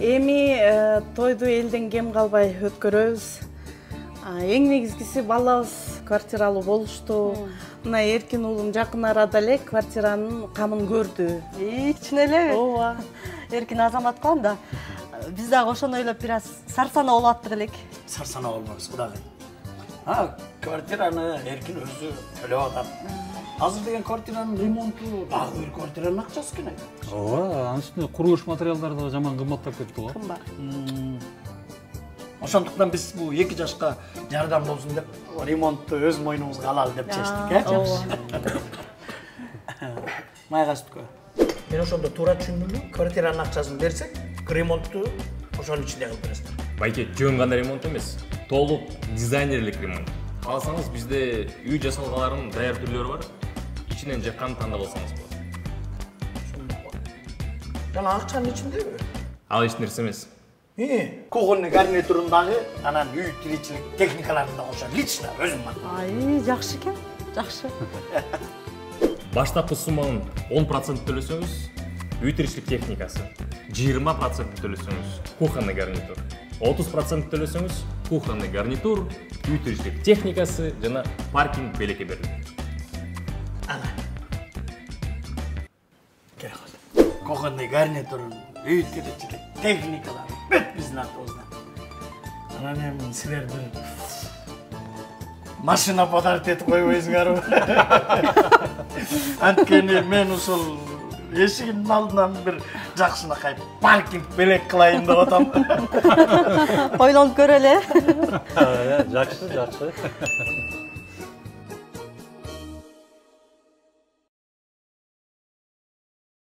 Эми тойду элден кем калбай өткөрөбүз. Эң негизгиси балабыз квартиралуу болушту. Мына Эркин уулум жакын арада эле квартиранын камын көрдү. Чын элеби? Ооба. Эркин азамат го анда. Биз дагы ошону ойлоп бир аз сарсана болуп аттык элек. Сарсана болмаңыз, кудагай. Квартираны Эркин өзү төлөп атат. Азыр деген квартиранын ремонту дагы бир квартиранын акчасы экен. Ооба, анын үстүнө курулуш материалдары да жаман кымбаттап кетти го. Кымбат. Ошондуктан биз бул 2 жашка жардам болсун деп ремонтту өз мойнубузга алалы деп чечтик, Майгастыкө. Мен ошондо туура түшүндүмбү? Квартиранын акчасын берсек, ремонтту ошонун ичинде кылып бересиз. Байке, жөн гана ремонт эмес, толук дизайнерлик ремонт. Кааласаңыз бизде үй жасалгаларынын даяр түрлөрү бар. Ичинен жаккан тандап алсаңыз болот. Жана акчанын ичиндеби? Ал эч нерсе эмес. Кухонный гарнитурундагы анан үй тиричилик техникаларын да кошо лично өзүм бар. Жакшы экен. Жакшы. Баштапкы сумманын 10% төлөсөңүз, үй тиричилик техникасы, 20% төлөсөңүз, кухонный гарнитур, 30% төлөсөңүз, кухонный гарнитур, үй тиричилик техникасы жана паркинг белекке берилет. Кухонный гарнитур, үй тиричилик техникалар бүт биздин артыбызда. Анан эми силерди машина подарок этип койбойсуңарбы? Анткени мен ушул эшигинин алдынан бир жакшынакай паркинг белек кылайын деп атам. Ойлонуп көрөлү. Жакшы.